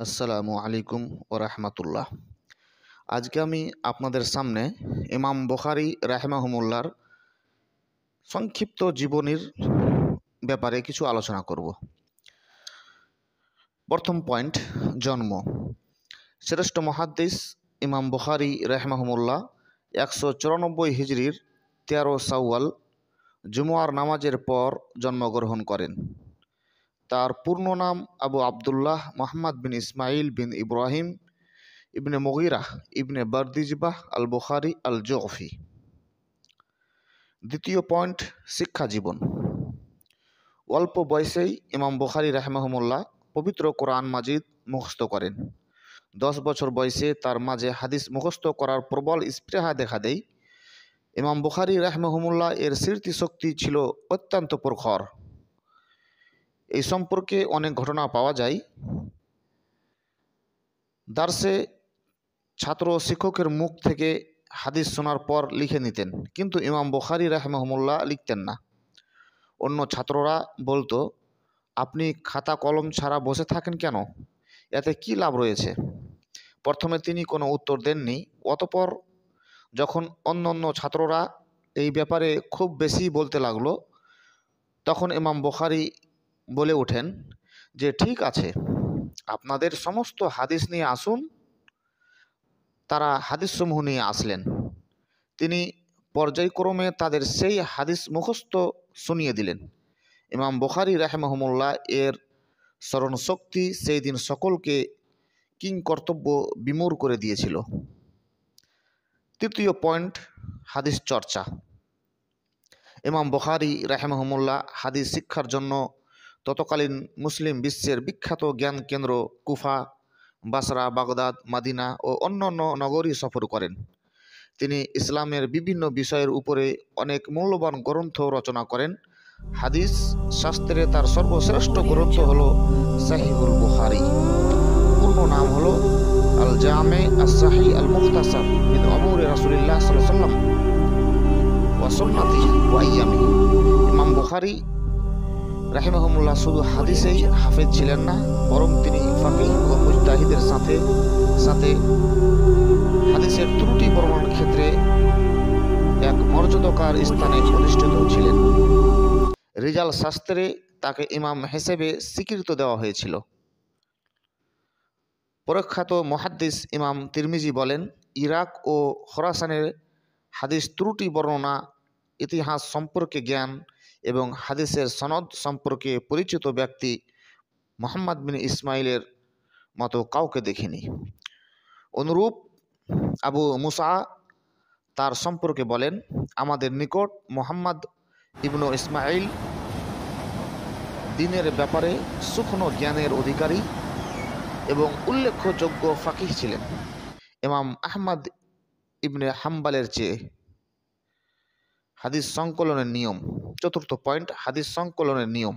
আসসালামু আলাইকুম ওয়া রাহমাতুল্লাহ। আজকে আমি আপনাদের সামনে ইমাম বুখারী রাহিমাহুমুল্লাহর সংক্ষিপ্ত জীবনীর ব্যাপারে কিছু আলোচনা করব। প্রথম পয়েন্ট, জন্ম। শ্রেষ্ঠ মুহাদ্দিস ইমাম বুখারী রাহিমাহুমুল্লাহ 194 হিজরির 13 শাওয়াল জুমআর নামাজের পর জন্মগ্রহণ করেন। তার পূর্ণ নাম আবু আবদুল্লাহ মুহাম্মদ বিন ইসমাইল বিন ইব্রাহিম ইবনে মুগিরাহ ইবনে বারদিজবাহ আল বুখারী আল জুফি। দ্বিতীয় পয়েন্ট, শিক্ষা জীবন। অল্প বয়সেই ইমাম বুখারী রাহিমাহুমুল্লাহ পবিত্র কোরআন মাজিদ মুখস্থ করেন। 10 বছর বয়সে তার মাঝে হাদিস মুখস্থ করার প্রবল স্পৃহা দেখা দেয়। ইমাম বুখারী রাহিমাহুমুল্লাহ এর স্মৃতিশক্তি ছিল অত্যন্ত প্রখর। এই সম্পর্কে অনেক ঘটনা পাওয়া যায়। দার্সে ছাত্র শিক্ষকের মুখ থেকে হাদিস শোনার পর লিখে নিতেন, কিন্তু ইমাম বুখারী রাহিমাহুমুল্লাহ লিখতেন না। অন্য ছাত্ররা বলতো, আপনি খাতা কলম ছাড়া বসে থাকেন কেন? এতে কি লাভ রয়েছে? প্রথমে তিনি কোনো উত্তর দেননি। অতঃপর যখন অন্য ছাত্ররা এই ব্যাপারে খুব বেশি বলতে লাগলো, তখন ইমাম বুখারী বলে ওঠেন যে, ঠিক আছে, আপনাদের সমস্ত হাদিস নিয়ে আসুন। তারা হাদিসসমূহ নিয়ে আসলেন। তিনি পর্যায়ক্রমে তাদের সেই হাদিস মুখস্থ শুনিয়ে দিলেন। ইমাম বুখারী রাহিমাহুমুল্লাহ এর স্মরণশক্তি সেই দিন সকলকে কিংকর্তব্য বিমূঢ় করে দিয়েছিল। তৃতীয় পয়েন্ট, হাদিস চর্চা। ইমাম বুখারী রাহিমাহুমুল্লাহ হাদিস শিক্ষার জন্য তৎকালীন মুসলিম বিশ্বের বিখ্যাত জ্ঞান কেন্দ্র কুফা, বাসরা, বাগদাদ, মাদিনা ও অন্যান্য নগরী সফর করেন। তিনি ইসলামের বিভিন্ন বিষয়ের উপরে অনেক মূল্যবান গ্রন্থ রচনা করেন। হাদিস শাস্ত্রে তার সর্বশ্রেষ্ঠ গ্রন্থ হল সাহিহুল বুখারী। পূর্ণ নাম হল আল জামে আস সাহি আল মুখতাসার মিন উমুরি রাসূলিল্লাহ সাল্লাল্লাহু আলাইহি ওয়াসাল্লাম ওয়া সুন্নাতিহি ওয়া আইয়ামিহি। ইমাম বুখারী রাহিমাহুমুল্লাহ শুধু হাদিসেই হাফেজ ছিলেন না, বরং তিনি ফাকিহ ও মুজতাহিদের সাথে সাথে হাদিসের ত্রুটি বর্ণনার ক্ষেত্রে এক মর্যাদাকার স্থানে প্রতিষ্ঠিত ছিলেন। রিজাল শাস্ত্রে তাকে ইমাম হিসেবে স্বীকৃত দেওয়া হয়েছিল। প্রখ্যাত মুহাদ্দিস ইমাম তিরমিজি বলেন, ইরাক ও খোরাসানের হাদিস ত্রুটি বর্ণনা, ইতিহাস সম্পর্কে জ্ঞান এবং হাদিসের সনদ সম্পর্কে পরিচিত ব্যক্তি মুহাম্মদ বিন ইসমাইলের মতো কাউকে দেখিনি। অনুরূপ আবু মুসা তার সম্পর্কে বলেন, আমাদের নিকট মুহাম্মদ ইবনু ইসমাইল দ্বীনের ব্যাপারে সূক্ষ্ম জ্ঞানের অধিকারী এবং উল্লেখযোগ্য ফাকিহ ছিলেন। ইমাম আহমদ ইবনে হাম্বলের চেয়ে। হাদিস সংকলনের নিয়ম। চতুর্থ পয়েন্ট, হাদিস সংকলনের নিয়ম।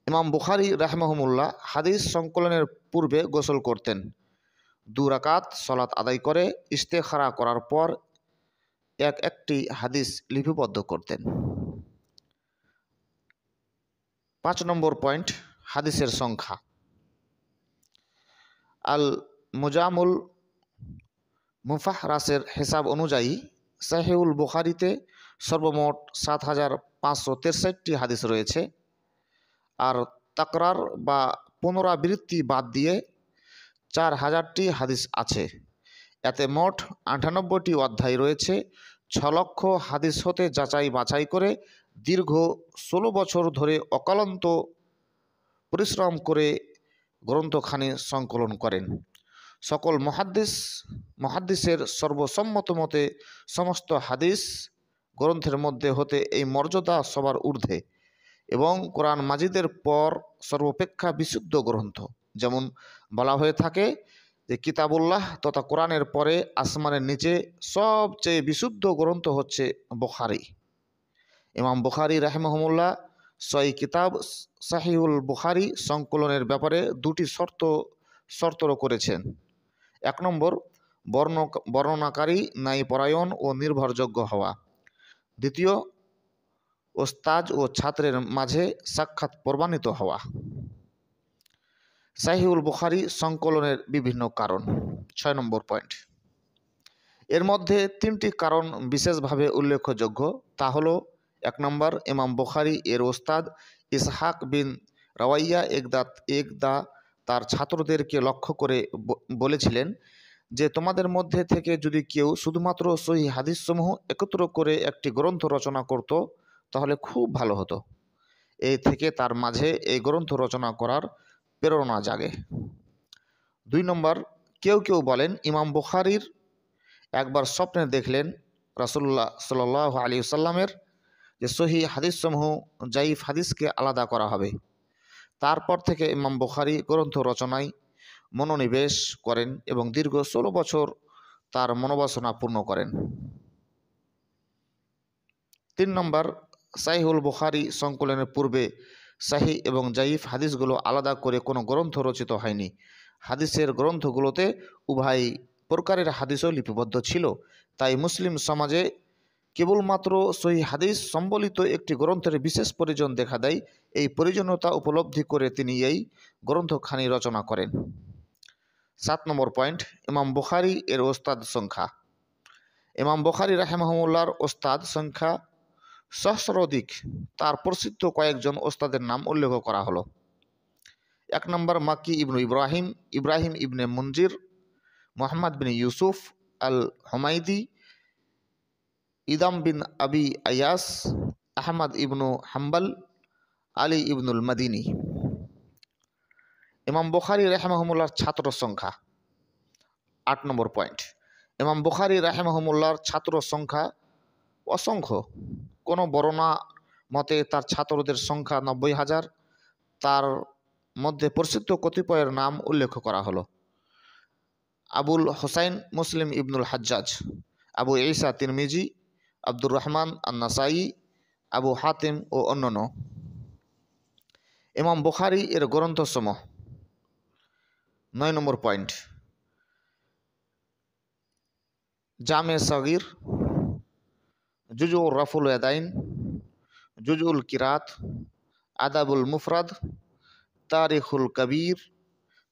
ইমাম বুখারী রাহিমাহুমুল্লাহ হাদিস সংকলনের পূর্বে গোসল করতেন। 2 রাকাত সালাত আদায় করে ইস্তেখারা করার পর একটি হাদিস লিপিবদ্ধ করতেন। 5 নম্বর পয়েন্ট, হাদিসের সংখ্যা। আল মুজামুল মুফাহরাসের হিসাব অনুযায়ী সাহিহুল বুখারীতে সর্বমোট 7563 হাদিস রয়েছে, আর তাকরার বা পুনরাবৃত্তি বাদ দিয়ে 4000টি হাদিস আছে। এতে মোট 98টি অধ্যায় রয়েছে। 6 লক্ষ হাদিস হতে যাচাই বাছাই করে দীর্ঘ 16 বছর ধরে অক্লান্ত পরিশ্রম করে গ্রন্থখানি সংকলন করেন। সকল মুহাদ্দিসের সর্বসম্মত মতে সমস্ত হাদিস গ্রন্থের মধ্যে হতে এই মর্যাদা সবার ঊর্ধ্বে এবং কোরআন মাজিদের পর সর্বাপেক্ষা বিশুদ্ধ গ্রন্থ। যেমন বলা হয়ে থাকে যে কিতাবুল্লাহ তথা কোরআনের পরে আসমানের নিচে সবচেয়ে বিশুদ্ধ গ্রন্থ হচ্ছে বুখারী। ইমাম বুখারী রাহিমাহুমুল্লাহ সহিহ কিতাব সাহিহুল বুখারী সংকলনের ব্যাপারে 2টি শর্ত করেছেন। 1 নম্বর, বর্ণনাকারী ন্যায়পরায়ণ ও নির্ভরযোগ্য হওয়া। 2য়, ওস্তাদ ও ছাত্রের মাঝে সাক্ষাৎ প্রমাণিত হওয়া। সাহিহুল বুখারী সংকলনের বিভিন্ন কারণ। 6 নম্বর পয়েন্ট, এর মধ্যে 3টি কারণ বিশেষভাবে উল্লেখযোগ্য। তা হলো, 1 নম্বর, ইমাম বুখারী এর ওস্তাদ ইসহাক বিন রাওয়াইয়া একদা তার ছাত্রদেরকে লক্ষ্য করে বলেছিলেন যে তোমাদের মধ্যে থেকে যদি কেউ শুধুমাত্র সহিহ হাদিসসমূহ একত্র করে একটি গ্রন্থ রচনা করত তাহলে খুব ভালো হতো। এই থেকে তার মাঝে এই গ্রন্থ রচনা করার প্রেরণা জাগে। 2 নম্বর, কেউ কেউ বলেন ইমাম বুখারীর একবার স্বপ্নে দেখলেন রাসূলুল্লাহ সাল্লাল্লাহু আলাইহি ওয়াসাল্লামের যে সহিহ হাদিসসমূহ জাইফ হাদিসকে আলাদা করা হবে। তারপর থেকে ইমাম বুখারী গ্রন্থ রচনায় মনোনিবেশ করেন এবং দীর্ঘ 16 বছর তার মনোবাসনা পূর্ণ করেন। 3 নম্বর, সাহিহুল বুখারী সংকলনের পূর্বে সাহিহ এবং জাইফ হাদিসগুলো আলাদা করে কোনো গ্রন্থ রচিত হয়নি। হাদিসের গ্রন্থগুলোতে উভয় প্রকারের হাদিসও লিপিবদ্ধ ছিল। তাই মুসলিম সমাজে কেবলমাত্র সহিহ হাদিস সম্বলিত একটি গ্রন্থের বিশেষ প্রয়োজন দেখা দেয়। এই প্রয়োজনীয়তা উপলব্ধি করে তিনি এই গ্রন্থখানি রচনা করেন। 7 নম্বর পয়েন্ট, ইমাম বুখারী এর ওস্তাদ সংখ্যা। ইমাম বুখারী রাহিমাহুল্লাহর ওস্তাদ সংখ্যা সহস্রাধিক। তার প্রসিদ্ধ কয়েকজন ওস্তাদের নাম উল্লেখ করা হলো। 1 নম্বর, মাক্কি ইবনু ইব্রাহিম, ইব্রাহিম ইবনে মুনজির, মুহাম্মদ বিন ইউসুফ আল হুমাইদি, ইদাম বিন আবি আয়াস, আহমদ ইবনু হাম্বল, আলী ইবনুল মাদিনী। ইমাম বুখারী রাহিমাহুল্লাহর ছাত্র সংখ্যা। 8 নম্বর পয়েন্ট, ইমাম বুখারী রাহিমাহুল্লাহর ছাত্র সংখ্যা অসংখ্য। কোনো বর্ণনা মতে তার ছাত্রদের সংখ্যা 90,000। তার মধ্যে প্রসিদ্ধ কতিপয়ের নাম উল্লেখ করা হলো: আবুল হোসাইন মুসলিম ইবনুল হাজ্জাজ, আবু ঈসা তিরমিজি, আব্দুর রহমান আন-নাসাই, আবু হাতিম ও অন্যান্য। ইমাম বুখারী এর গ্রন্থসমূহ। 9 নম্বর পয়েন্ট, জামে সগীর, জুজুর রাফুল ইয়াদাইন, জুজুল কিরাত, আদাবুল মুফরাদ, তারিখুল কবির,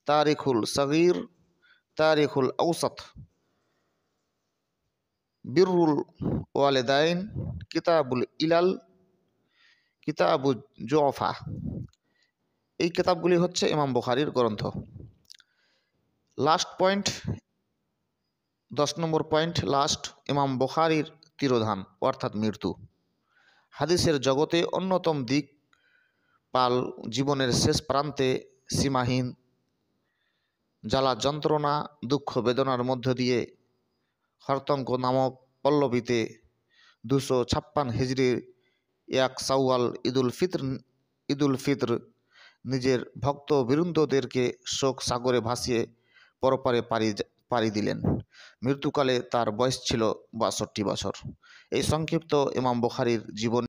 তারিখুল সগীর, তারিখুল আউসাত, বিররুল ওয়ালিদাইন, কিতাবুল ইলাল, কিতাবুল জুআফা। এই কিতাবগুলি হচ্ছে ইমাম বুখারীর গ্রন্থ। লাস্ট পয়েন্ট, 10 নম্বর পয়েন্ট লাস্ট, ইমাম বুখারীর তিরোধান অর্থাৎ মৃত্যু। হাদিসের জগতে অন্যতম দিক পাল জীবনের শেষ প্রান্তে সীমাহীন জ্বালা যন্ত্রণা দুঃখ বেদনার মধ্য দিয়ে হরতঙ্ক নামক পল্লবীতে 256 হিজরির 1 শাওয়াল ঈদুল ফিতর নিজের ভক্ত বৃন্দদেরকে শোক সাগরে ভাসিয়ে পরপারে পাড়ি দিলেন। মৃত্যুকালে তার বয়স ছিল 62 বছর। এই সংক্ষিপ্ত ইমাম বুখারীর জীবন